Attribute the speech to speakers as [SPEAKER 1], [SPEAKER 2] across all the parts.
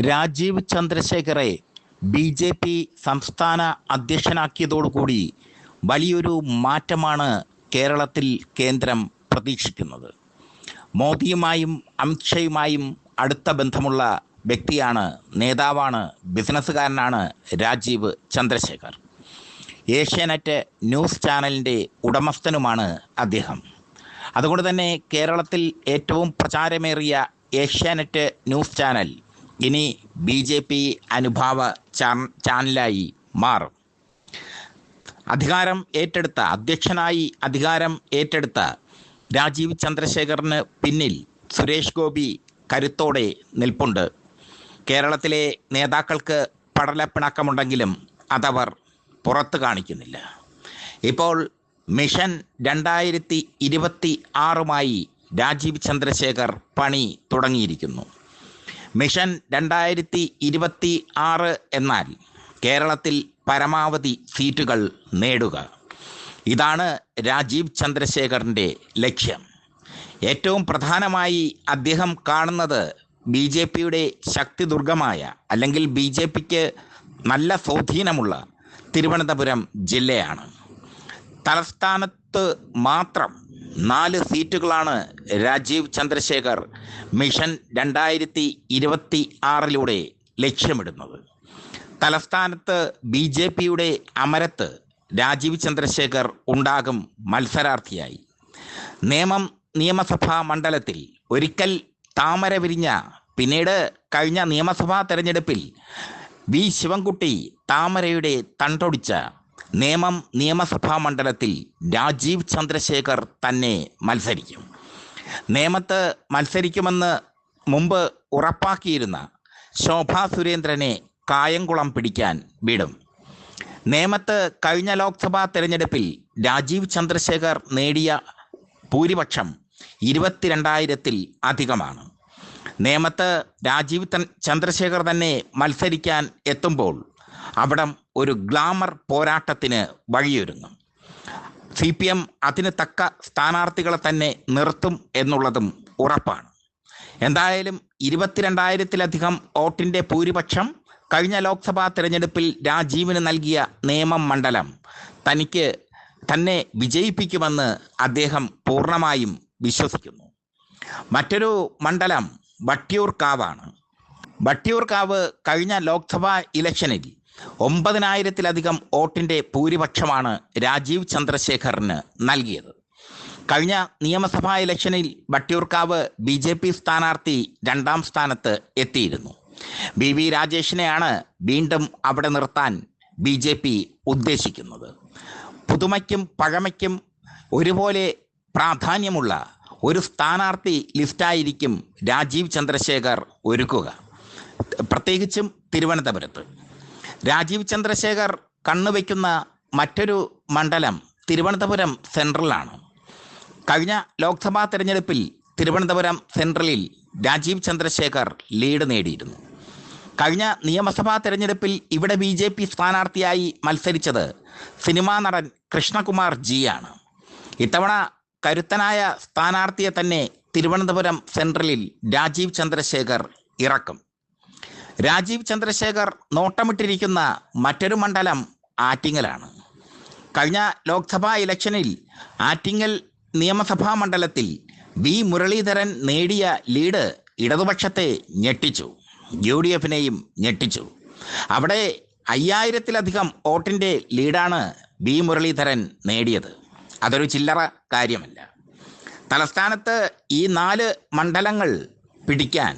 [SPEAKER 1] Rajeev ചന്ദ്രശേഖറെ BJP. സംസ്ഥാന അധ്യക്ഷനാക്കിയതോടുകൂടി വലിയൊരു മാറ്റമാണ് കേരളത്തിൽ കേന്ദ്രം പ്രതീക്ഷിക്കുന്നത്. മോദിയുമായും അമിത്ഷയുമായും അടുത്ത ബന്ധമുള്ള വ്യക്തിയാണ്, നേതാവാണ്, ബിസിനസ്സുകാരനാണ് രാജീവ് ചന്ദ്രശേഖർ. ഏഷ്യാനെറ്റ് ന്യൂസ് ചാനലിൻ്റെ ഉടമസ്ഥനുമാണ് അദ്ദേഹം. അതുകൊണ്ട് തന്നെ കേരളത്തിൽ ഏറ്റവും പ്രചാരമേറിയ ഏഷ്യാനെറ്റ് ന്യൂസ് ചാനൽ ഇനി ബി.ജെ.പി. അനുഭാവ ചാനലായി മാറും. അധ്യക്ഷനായി അധികാരം ഏറ്റെടുത്ത രാജീവ് ചന്ദ്രശേഖറിന് പിന്നിൽ സുരേഷ് ഗോപി കരുത്തോടെ നിൽപ്പുണ്ട്. കേരളത്തിലെ നേതാക്കൾക്ക് പടലപ്പിണക്കമുണ്ടെങ്കിലും അതവർ പുറത്ത് കാണിക്കുന്നില്ല. ഇപ്പോൾ മിഷൻ 2026 രാജീവ് ചന്ദ്രശേഖർ പണി തുടങ്ങിയിരിക്കുന്നു. മിഷൻ 2026 എന്നാൽ കേരളത്തിൽ പരമാവധി സീറ്റുകൾ നേടുക. ഇതാണ് രാജീവ് ചന്ദ്രശേഖറിൻ്റെ ലക്ഷ്യം. ഏറ്റവും പ്രധാനമായി അദ്ദേഹം കാണുന്നത് ബി.ജെ.പിയുടെ ശക്തിദുർഗമായ, അല്ലെങ്കിൽ ബി.ജെ.പിക്ക് നല്ല സ്വാധീനമുള്ള തിരുവനന്തപുരം ജില്ലയാണ്. തലസ്ഥാനത്ത് മാത്രം 4 സീറ്റുകളാണ് രാജീവ് ചന്ദ്രശേഖർ മിഷൻ 2026 ലക്ഷ്യമിടുന്നത്. തലസ്ഥാനത്ത് ബി.ജെ.പിയുടെ അമരത്ത് രാജീവ് ചന്ദ്രശേഖർ ഉണ്ടാകും മത്സരാർത്ഥിയായി. നിയമസഭാ മണ്ഡലത്തിൽ ഒരിക്കൽ താമര വിരിഞ്ഞ, പിന്നീട് കഴിഞ്ഞ നിയമസഭാ തെരഞ്ഞെടുപ്പിൽ വി ശിവൻകുട്ടി താമരയുടെ തണ്ടൊടിച്ച നിയമസഭാ മണ്ഡലത്തിൽ രാജീവ് ചന്ദ്രശേഖർ തന്നെ മത്സരിക്കും. നേമത്ത് മത്സരിക്കുമെന്ന് മുമ്പ് ഉറപ്പാക്കിയിരുന്ന ശോഭാ സുരേന്ദ്രനെ കായംകുളം പിടിക്കാൻ വിടും. നേമത്ത് കഴിഞ്ഞ ലോക്സഭാ തെരഞ്ഞെടുപ്പിൽ രാജീവ് ചന്ദ്രശേഖർ നേടിയ ഭൂരിപക്ഷം 22,000-ൽ അധികമാണ്. നേമത്ത് രാജീവ് ചന്ദ്രശേഖർ തന്നെ മത്സരിക്കാൻ എത്തുമ്പോൾ അവിടം ഒരു ഗ്ലാമർ പോരാട്ടത്തിന് വഴിയൊരുങ്ങും. CPM അതിന് തക്ക സ്ഥാനാർത്ഥികളെ തന്നെ നിർത്തും എന്നുള്ളതും ഉറപ്പാണ്. എന്തായാലും 22,000-ലധികം വോട്ടിൻ്റെ ഭൂരിപക്ഷം കഴിഞ്ഞ ലോക്സഭാ തെരഞ്ഞെടുപ്പിൽ രാജീവിന് നൽകിയ നേമം മണ്ഡലം തന്നെ വിജയിപ്പിക്കുമെന്ന് അദ്ദേഹം പൂർണ്ണമായും വിശ്വസിക്കുന്നു. മറ്റൊരു മണ്ഡലം വട്ടിയൂർക്കാവാണ്. വട്ടിയൂർക്കാവ് കഴിഞ്ഞ ലോക്സഭാ ഇലക്ഷനിൽ 9,000-ലധികം വോട്ടിൻ്റെ ഭൂരിപക്ഷമാണ് രാജീവ് ചന്ദ്രശേഖറിന് നൽകിയത്. കഴിഞ്ഞ നിയമസഭാ ഇലക്ഷനിൽ വട്ടിയൂർക്കാവ് ബി.ജെ.പി. സ്ഥാനാർത്ഥി 2ാം സ്ഥാനത്ത് എത്തിയിരുന്നു. വി രാജേഷിനെയാണ് വീണ്ടും അവിടെ നിർത്താൻ ബി.ജെ.പി. ഉദ്ദേശിക്കുന്നത്. പുതുമയ്ക്കും പഴമയ്ക്കും ഒരുപോലെ പ്രാധാന്യമുള്ള ഒരു സ്ഥാനാർത്ഥി ലിസ്റ്റായിരിക്കും രാജീവ് ചന്ദ്രശേഖർ ഒരുക്കുക, പ്രത്യേകിച്ചും തിരുവനന്തപുരത്ത്. രാജീവ് ചന്ദ്രശേഖർ കണ്ണുവയ്ക്കുന്ന മറ്റൊരു മണ്ഡലം തിരുവനന്തപുരം സെൻട്രലാണ്. കഴിഞ്ഞ ലോക്സഭാ തെരഞ്ഞെടുപ്പിൽ തിരുവനന്തപുരം സെൻട്രലിൽ രാജീവ് ചന്ദ്രശേഖർ ലീഡ് നേടിയിരുന്നു. കഴിഞ്ഞ നിയമസഭാ തെരഞ്ഞെടുപ്പിൽ ഇവിടെ ബി.ജെ.പി. സ്ഥാനാർത്ഥിയായി മത്സരിച്ചത് സിനിമാ നടൻ കൃഷ്ണകുമാർ ജിയാണ്. ഇത്തവണ കരുത്തനായ സ്ഥാനാർത്ഥിയെ തന്നെ തിരുവനന്തപുരം സെൻട്രലിൽ രാജീവ് ചന്ദ്രശേഖർ ഇറക്കും. രാജീവ് ചന്ദ്രശേഖർ നോട്ടമിട്ടിരിക്കുന്ന മറ്റൊരു മണ്ഡലം ആറ്റിങ്ങലാണ്. കഴിഞ്ഞ ലോക്സഭാ ഇലക്ഷനിൽ ആറ്റിങ്ങൽ നിയമസഭാ മണ്ഡലത്തിൽ വി മുരളീധരൻ നേടിയ ലീഡ് ഇടതുപക്ഷത്തെ ഞെട്ടിച്ചു, UDFനെയും ഞെട്ടിച്ചു. അവിടെ 5,000-ലധികം വോട്ടിൻ്റെ ലീഡാണ് വി മുരളീധരൻ നേടിയത്. അതൊരു ചില്ലറ കാര്യമല്ല. തലസ്ഥാനത്ത് ഈ 4 മണ്ഡലങ്ങൾ പിടിക്കാൻ,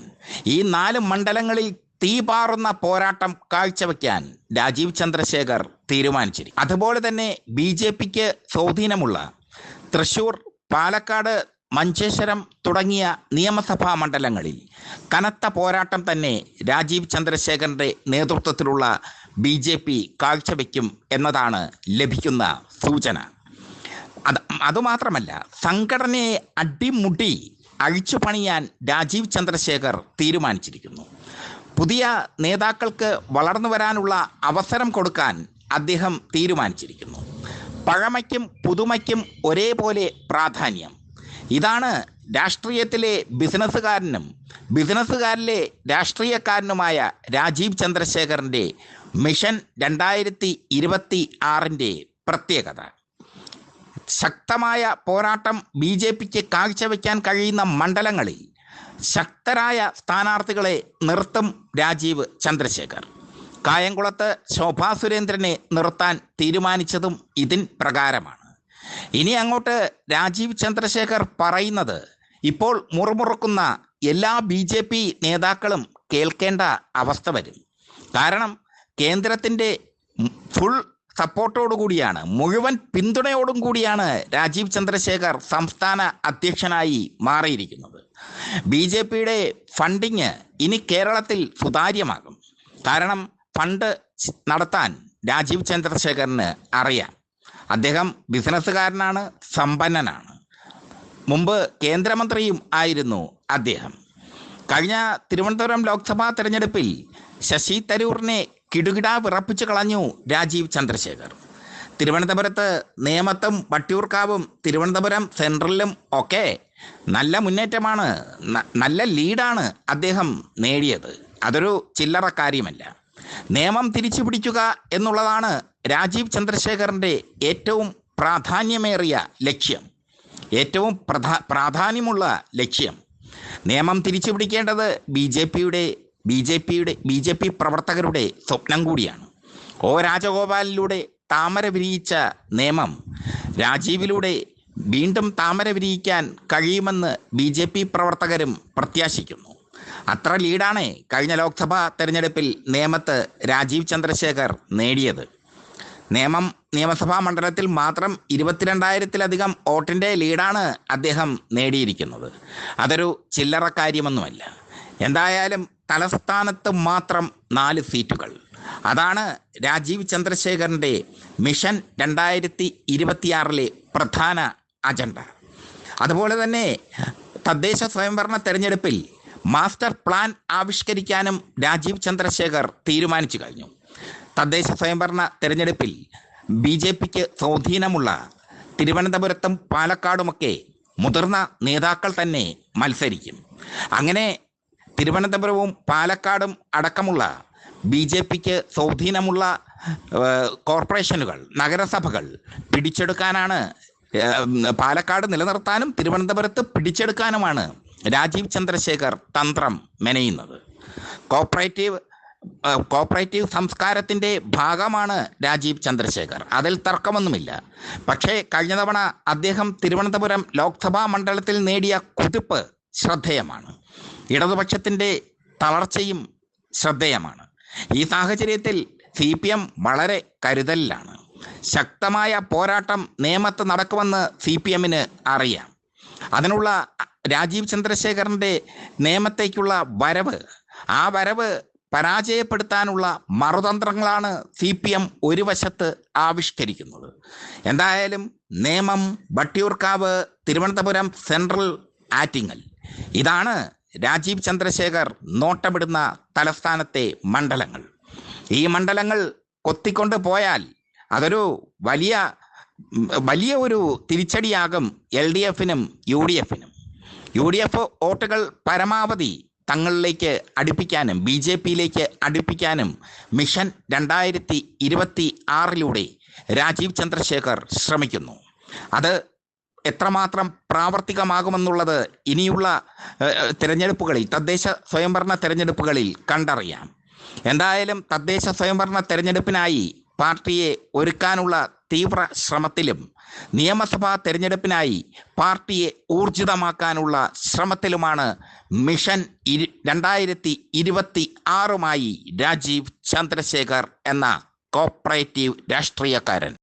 [SPEAKER 1] ഈ 4 മണ്ഡലങ്ങളിൽ തീപാറുന്ന പോരാട്ടം കാഴ്ചവെക്കാൻ രാജീവ് ചന്ദ്രശേഖർ തീരുമാനിച്ചിരിക്കും. അതുപോലെ തന്നെ ബി.ജെ.പിക്ക് സ്വാധീനമുള്ള തൃശ്ശൂർ, പാലക്കാട്, മഞ്ചേശ്വരം തുടങ്ങിയ നിയമസഭാ മണ്ഡലങ്ങളിൽ കനത്ത പോരാട്ടം തന്നെ രാജീവ് ചന്ദ്രശേഖറിൻ്റെ നേതൃത്വത്തിലുള്ള ബി.ജെ.പി. കാഴ്ചവെക്കും എന്നതാണ് ലഭിക്കുന്ന സൂചന. അതുമാത്രമല്ല, സംഘടനയെ അടിമുടി അഴിച്ചു പണിയാൻ രാജീവ് ചന്ദ്രശേഖർ തീരുമാനിച്ചിരിക്കുന്നു. പുതിയ നേതാക്കൾക്ക് വളർന്നു വരാനുള്ള അവസരം കൊടുക്കാൻ അദ്ദേഹം തീരുമാനിച്ചിരിക്കുന്നു. പഴമയ്ക്കും പുതുമയ്ക്കും ഒരേപോലെ പ്രാധാന്യം. ഇതാണ് രാഷ്ട്രീയത്തിലെ ബിസിനസ്സുകാരിലെ രാഷ്ട്രീയക്കാരനുമായ രാജീവ് ചന്ദ്രശേഖറിൻ്റെ മിഷൻ 2026 പ്രത്യേകത. ശക്തമായ പോരാട്ടം BJPക്ക് കാഴ്ചവെക്കാൻ കഴിയുന്ന മണ്ഡലങ്ങളിൽ ശക്തരായ സ്ഥാനാർത്ഥികളെ നിർത്തും രാജീവ് ചന്ദ്രശേഖർ. കായംകുളത്ത് ശോഭാ സുരേന്ദ്രനെ നിർത്താൻ തീരുമാനിച്ചതും ഇതിൻ പ്രകാരമാണ്. ഇനി അങ്ങോട്ട് രാജീവ് ചന്ദ്രശേഖർ പറയുന്നത് ഇപ്പോൾ മുറുമുറുക്കുന്ന എല്ലാ BJP നേതാക്കളും കേൾക്കേണ്ട അവസ്ഥ വരും. കാരണം കേന്ദ്രത്തിൻ്റെ ഫുൾ സപ്പോർട്ടോടുകൂടിയാണ്, മുഴുവൻ പിന്തുണയോടും കൂടിയാണ് രാജീവ് ചന്ദ്രശേഖർ സംസ്ഥാന അധ്യക്ഷനായി മാറിയിരിക്കുന്നത്. BJPയുടെ ഫണ്ടിങ് ഇനി കേരളത്തിൽ സുതാര്യമാകും. കാരണം ഫണ്ട് നടത്താൻ രാജീവ് ചന്ദ്രശേഖറിന് അറിയാം. അദ്ദേഹം ബിസിനസ്സുകാരനാണ്, സമ്പന്നനാണ്. മുമ്പ് കേന്ദ്രമന്ത്രിയും ആയിരുന്നു അദ്ദേഹം. കഴിഞ്ഞ തിരുവനന്തപുരം ലോക്സഭാ തെരഞ്ഞെടുപ്പിൽ ശശി തരൂറിനെ കിടുകിടാ വിറപ്പിച്ചു കളഞ്ഞു രാജീവ് ചന്ദ്രശേഖർ. തിരുവനന്തപുരത്ത് നേമത്തും വട്ടിയൂർക്കാവും തിരുവനന്തപുരം സെൻട്രലിലും ഒക്കെ നല്ല മുന്നേറ്റമാണ്, നല്ല ലീഡാണ് അദ്ദേഹം നേടിയത്. അതൊരു ചില്ലറ കാര്യമല്ല. നിയമം തിരിച്ചു പിടിക്കുക എന്നുള്ളതാണ് രാജീവ് ചന്ദ്രശേഖറിൻ്റെ ഏറ്റവും പ്രാധാന്യമേറിയ ലക്ഷ്യം, ഏറ്റവും പ്രാധാന്യമുള്ള ലക്ഷ്യം. നിയമം തിരിച്ചു പിടിക്കേണ്ടത് BJP പ്രവർത്തകരുടെ സ്വപ്നം കൂടിയാണ്. രാജഗോപാലിലൂടെ താമര വിരിയിച്ച നിയമം രാജീവിലൂടെ വീണ്ടും താമര വിരിയിക്കാൻ കഴിയുമെന്ന് BJP പ്രവർത്തകരും പ്രത്യാശിക്കുന്നു. അത്ര ലീഡാണ് കഴിഞ്ഞ ലോക്സഭാ തെരഞ്ഞെടുപ്പിൽ നേമത്ത് രാജീവ് ചന്ദ്രശേഖർ നേടിയത്. നിയമസഭാ മണ്ഡലത്തിൽ മാത്രം 22,000-ലധികം വോട്ടിൻ്റെ ലീഡാണ് അദ്ദേഹം നേടിയിരിക്കുന്നത്. അതൊരു ചില്ലറ കാര്യമൊന്നുമല്ല. എന്തായാലും തലസ്ഥാനത്ത് മാത്രം 4 സീറ്റുകൾ. അതാണ് രാജീവ് ചന്ദ്രശേഖറിൻ്റെ മിഷൻ 2026 പ്രധാന അജണ്ട. അതുപോലെ തന്നെ തദ്ദേശ സ്വയംഭരണ തെരഞ്ഞെടുപ്പിൽ മാസ്റ്റർ പ്ലാൻ ആവിഷ്കരിക്കാനും രാജീവ് ചന്ദ്രശേഖർ തീരുമാനിച്ചു കഴിഞ്ഞു. തദ്ദേശ സ്വയംഭരണ തെരഞ്ഞെടുപ്പിൽ BJPക്ക് സ്വാധീനമുള്ള തിരുവനന്തപുരത്തും പാലക്കാടുമൊക്കെ മുതിർന്ന നേതാക്കൾ തന്നെ മത്സരിക്കും. അങ്ങനെ തിരുവനന്തപുരവും പാലക്കാടും അടക്കമുള്ള BJPക്ക് സ്വാധീനമുള്ള കോർപ്പറേഷനുകൾ, നഗരസഭകൾ പിടിച്ചെടുക്കാനാണ്, പാലക്കാട് നിലനിർത്താനും തിരുവനന്തപുരത്ത് പിടിച്ചെടുക്കാനുമാണ് രാജീവ് ചന്ദ്രശേഖർ തന്ത്രം മെനയുന്നത്. കോപ്പറേറ്റീവ് സംസ്കാരത്തിൻ്റെ ഭാഗമാണ് രാജീവ് ചന്ദ്രശേഖർ, അതിൽ തർക്കമൊന്നുമില്ല. പക്ഷേ കഴിഞ്ഞ തവണ അദ്ദേഹം തിരുവനന്തപുരം ലോക്സഭാ മണ്ഡലത്തിൽ നേടിയ കുതിപ്പ് ശ്രദ്ധേയമാണ്. ഇടതുപക്ഷത്തിൻ്റെ തളർച്ചയും ശ്രദ്ധേയമാണ്. ഈ സാഹചര്യത്തിൽ CPM വളരെ കരുതലിലാണ്. ശക്തമായ പോരാട്ടം നേമത്ത് നടക്കുമെന്ന് CPMന് അറിയാം. അതിനുള്ള രാജീവ് ചന്ദ്രശേഖറിൻ്റെ നേമത്തേക്കുള്ള ആ വരവ് പരാജയപ്പെടുത്താനുള്ള മറുതന്ത്രങ്ങളാണ് CPM ഒരു വശത്ത് ആവിഷ്കരിക്കുന്നത്. എന്തായാലും നേമം, വട്ടിയൂർക്കാവ്, തിരുവനന്തപുരം സെൻട്രൽ, ആറ്റിങ്ങൽ, ഇതാണ് രാജീവ് ചന്ദ്രശേഖർ നോട്ടമിടുന്ന തലസ്ഥാനത്തെ മണ്ഡലങ്ങൾ. ഈ മണ്ഡലങ്ങൾ കൊത്തിക്കൊണ്ട് പോയാൽ അതൊരു വലിയ ഒരു തിരിച്ചടിയാകും LDFനും UDFനും. UDF വോട്ടുകൾ പരമാവധി തങ്ങളിലേക്ക് അടുപ്പിക്കാനും BJPയിലേക്ക് അടുപ്പിക്കാനും മിഷൻ 2026 രാജീവ് ചന്ദ്രശേഖർ ശ്രമിക്കുന്നു. അത് എത്രമാത്രം പ്രാവർത്തികമാകുമെന്നുള്ളത് ഇനിയുള്ള തെരഞ്ഞെടുപ്പുകളിൽ, തദ്ദേശ സ്വയംഭരണ തെരഞ്ഞെടുപ്പുകളിൽ കണ്ടറിയാം. എന്തായാലും തദ്ദേശ സ്വയംഭരണ തെരഞ്ഞെടുപ്പിനായി പാർട്ടിയെ ഒരുക്കാനുള്ള തീവ്ര ശ്രമത്തിലും നിയമസഭാ തെരഞ്ഞെടുപ്പിനായി പാർട്ടിയെ ഊർജിതമാക്കാനുള്ള ശ്രമത്തിലുമാണ് മിഷൻ 2026 രാജീവ് ചന്ദ്രശേഖർ എന്ന കോപ്പറേറ്റീവ് രാഷ്ട്രീയക്കാരൻ.